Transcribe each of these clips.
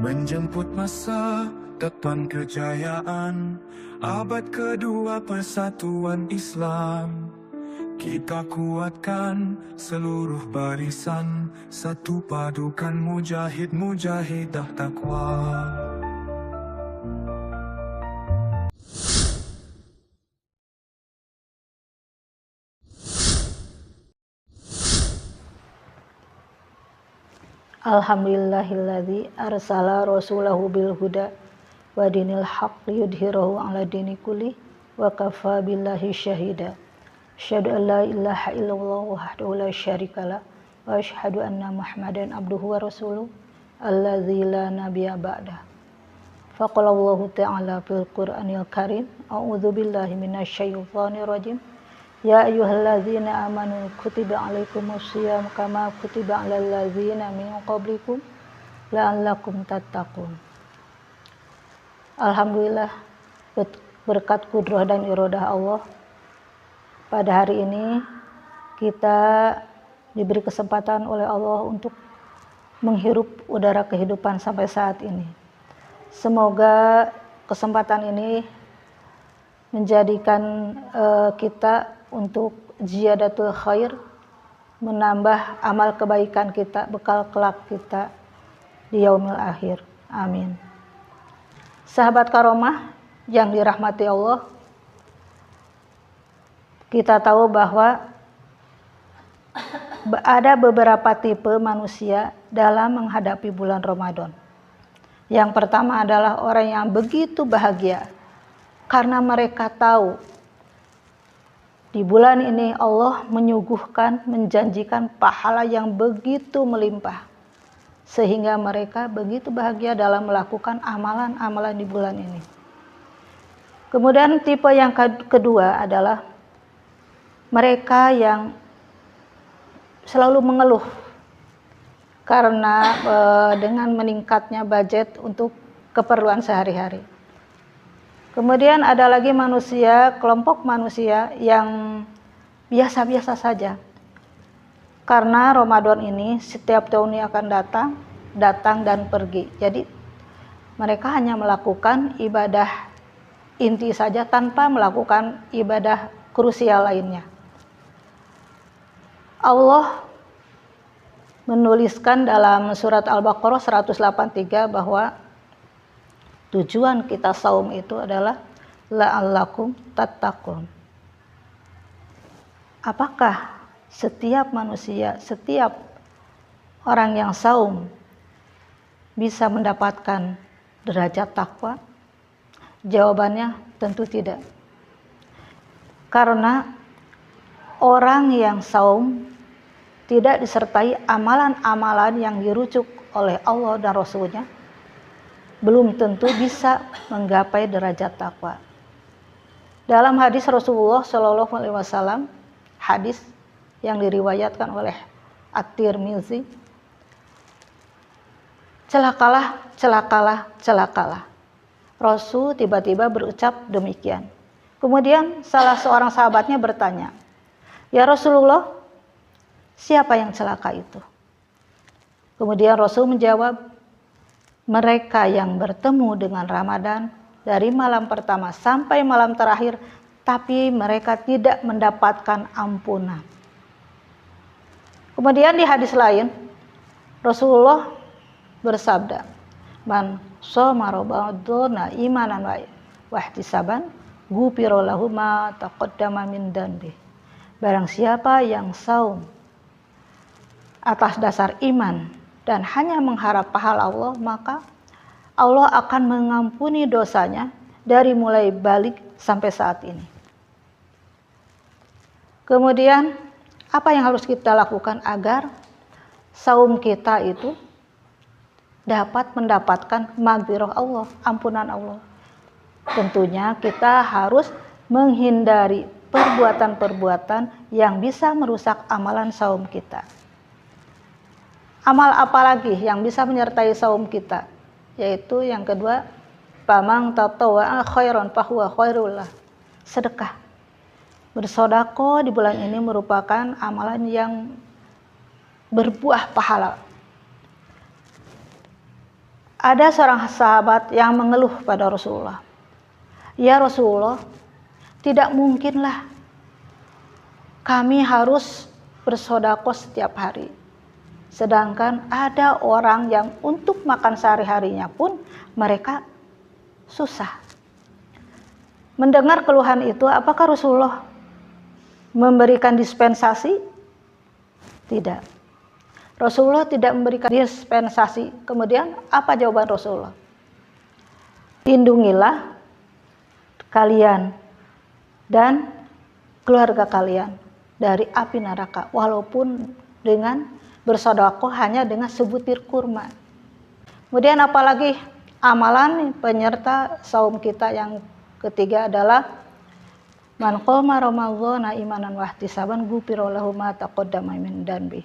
Menjemput masa depan kejayaan, abad kedua persatuan Islam. Kita kuatkan seluruh barisan, satu padukan mujahid-mujahidah takwa. Alhamdulillahilladzi arsala rasulahu bil huda wa dinil haqqi yudhhirahu 'ala dini kulli wa kafa billahi syahida. Asyhadu an la ilaha illallah wahdahu la syarikalah wa asyhadu anna Muhammadan abduhu wa rasuluh alladzi la nabiyya ba'dah. Faqala Allah ta'ala fil Qur'anil Karim, a'udzu billahi minasyaitonir rajim. Ya ayyuhalladzina amanu kutiba alaikumus shiyam kama kutiba alal ladzina min qablikum la'allakum tattaqun. Alhamdulillah, berkat kudrah dan iradah Allah, pada hari ini kita diberi kesempatan oleh Allah untuk menghirup udara kehidupan sampai saat ini. Semoga kesempatan ini menjadikan kita untuk ziyadatul khair, menambah amal kebaikan kita, bekal kelak kita di yaumil akhir. Amin. Sahabat karomah yang dirahmati Allah, kita tahu bahwa ada beberapa tipe manusia dalam menghadapi bulan Ramadan. Yang pertama adalah orang yang begitu bahagia karena mereka tahu di bulan ini Allah menyuguhkan, menjanjikan pahala yang begitu melimpah, sehingga mereka begitu bahagia dalam melakukan amalan-amalan di bulan ini. Kemudian tipe yang kedua adalah mereka yang selalu mengeluh karena dengan meningkatnya budget untuk keperluan sehari-hari. Kemudian ada lagi kelompok manusia yang biasa-biasa saja. Karena Ramadan ini setiap tahunnya akan datang dan pergi. Jadi mereka hanya melakukan ibadah inti saja tanpa melakukan ibadah krusial lainnya. Allah menuliskan dalam surat Al-Baqarah 183 bahwa tujuan kita saum itu adalah la'allakum tattaqun. Apakah setiap manusia, setiap orang yang saum bisa mendapatkan derajat takwa? Jawabannya tentu tidak. Karena orang yang saum tidak disertai amalan-amalan yang dirujuk oleh Allah dan Rasul-Nya, belum tentu bisa menggapai derajat takwa. Dalam hadis Rasulullah Shallallahu Alaihi Wasallam, hadis yang diriwayatkan oleh At-Tirmizi, celakalah, celakalah, celakalah. Rasul tiba-tiba berucap demikian. Kemudian salah seorang sahabatnya bertanya, ya Rasulullah, siapa yang celaka itu? Kemudian Rasul menjawab, mereka yang bertemu dengan Ramadan dari malam pertama sampai malam terakhir, tapi mereka tidak mendapatkan ampunan. Kemudian di hadis lain, Rasulullah bersabda, man shoma ramadhana imanan wa ihtisaban ghufira lahu ma taqaddama min dhanbi. Barang siapa yang saum atas dasar iman dan hanya mengharap pahala Allah, maka Allah akan mengampuni dosanya dari mulai balik sampai saat ini. Kemudian apa yang harus kita lakukan agar saum kita itu dapat mendapatkan maghfirah Allah, ampunan Allah? Tentunya kita harus menghindari perbuatan-perbuatan yang bisa merusak amalan saum kita. Amal apa lagi yang bisa menyertai saum kita? Yaitu yang kedua, pamang tatawwa'a khairan fahuwa khairul lah. Sedekah. Bersedekah di bulan ini merupakan amalan yang berbuah pahala. Ada seorang sahabat yang mengeluh pada Rasulullah, "Ya Rasulullah, tidak mungkinlah kami harus bersedekah setiap hari. Sedangkan ada orang yang untuk makan sehari-harinya pun mereka susah." Mendengar keluhan itu, apakah Rasulullah memberikan dispensasi? Tidak. Rasulullah tidak memberikan dispensasi. Kemudian apa jawaban Rasulullah? "Lindungilah kalian dan keluarga kalian dari api neraka, walaupun dengan bersedekah hanya dengan sebutir kurma." Kemudian apalagi amalan penyerta saum kita yang ketiga adalah man qoma ramadhana imanan wahtisaban ghufira lahu ma taqaddama min dhanbi.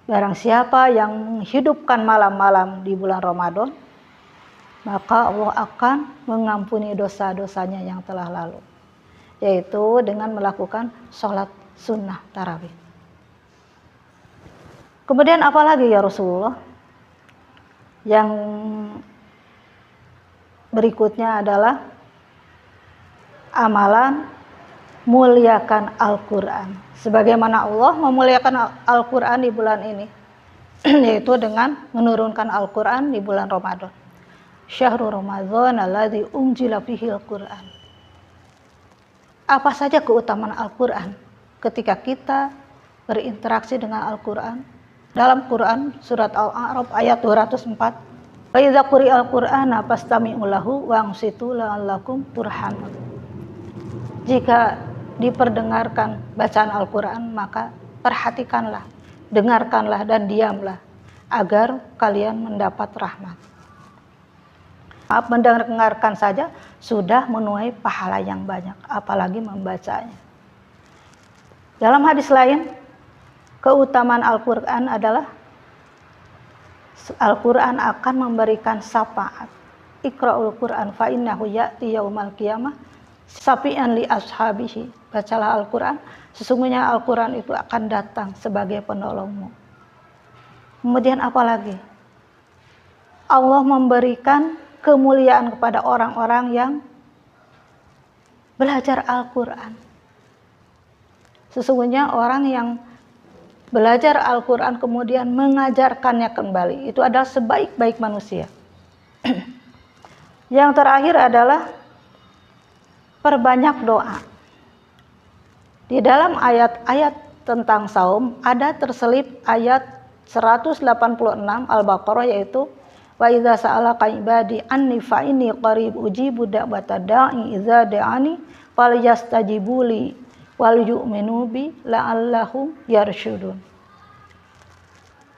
Barang siapa yang menghidupkan malam-malam di bulan Ramadan, maka Allah akan mengampuni dosa-dosanya yang telah lalu, yaitu dengan melakukan sholat sunnah tarawih. Kemudian apalagi ya Rasulullah? Yang berikutnya adalah amalan muliakan Al-Quran. Sebagaimana Allah memuliakan Al-Quran di bulan ini, yaitu dengan menurunkan Al-Quran di bulan Ramadan. Syahrul Ramadan alladzi unzila fihi Al-Quran. Apa saja keutamaan Al-Quran ketika kita berinteraksi dengan Al-Quran? Dalam Quran surat Al-A'raf ayat 204, "Wa idza quri'al Qur'ana fastami'u lahu wa ansitu la'allakum turhamun." Jika diperdengarkan bacaan Al-Quran, maka perhatikanlah, dengarkanlah dan diamlah agar kalian mendapat rahmat. Mendengarkan saja sudah menuai pahala yang banyak, apalagi membacanya. Dalam hadis lain, keutamaan Al-Quran adalah Al-Quran akan memberikan syafaat. Iqra'ul Quran fa innahu ya'ti yaumal qiyamah syafi'an li ashabihi. Bacalah Al-Quran, sesungguhnya Al-Quran itu akan datang sebagai penolongmu. Kemudian apalagi? Allah memberikan kemuliaan kepada orang-orang yang belajar Al-Quran. Sesungguhnya orang yang belajar Al-Quran kemudian mengajarkannya kembali, itu adalah sebaik-baik manusia. Yang terakhir adalah perbanyak doa. Di dalam ayat-ayat tentang saum ada terselip ayat 186 Al-Baqarah, yaitu wa idza sa'alaka ibadi anni fa inni qarib ujibu da'wata da'i idza da'ani falyastajibuli wal yu'minu bi la'allahum yarsyudun.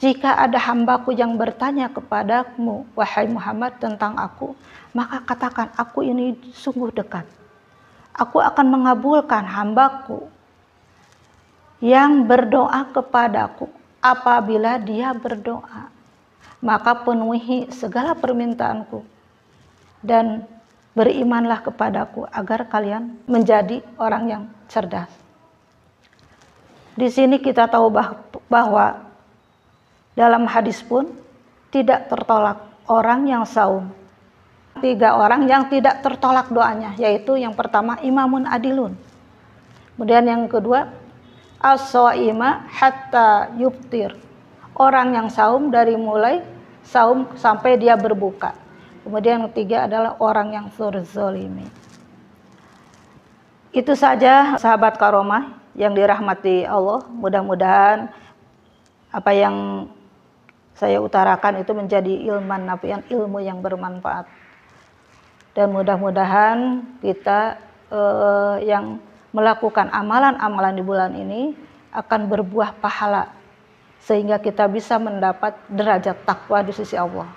Jika ada hambaku yang bertanya kepadamu, wahai Muhammad, tentang aku, maka katakan, aku ini sungguh dekat. Aku akan mengabulkan hambaku yang berdoa kepadaku. Apabila dia berdoa, maka penuhi segala permintaanku dan berimanlah kepadaku agar kalian menjadi orang yang cerdas. Di sini kita tahu bahwa dalam hadis pun tidak tertolak orang yang saum. 3 orang yang tidak tertolak doanya, yaitu yang pertama imamun adilun. Kemudian yang kedua as-shaima hatta yuftir. Orang yang saum dari mulai saum sampai dia berbuka. Kemudian yang ketiga adalah orang yang zolimi. Itu saja sahabat karomah yang dirahmati Allah. Mudah-mudahan apa yang saya utarakan itu menjadi ilman nafi'an, ilmu yang bermanfaat. Dan mudah-mudahan kita yang melakukan amalan-amalan di bulan ini akan berbuah pahala, sehingga kita bisa mendapat derajat takwa di sisi Allah.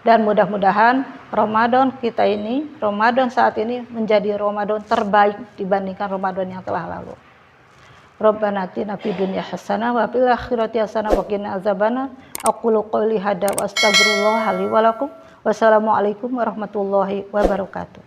Dan mudah-mudahan Ramadan kita ini, Ramadan saat ini menjadi Ramadan terbaik dibandingkan Ramadan yang telah lalu. Rabbana atina fid dunya hasanah wa fil akhirati hasanah wa qina azabannar. Aqulu qouli hadza wa astaghfirullah li wa lakum. Wassalamualaikum warahmatullahi wabarakatuh.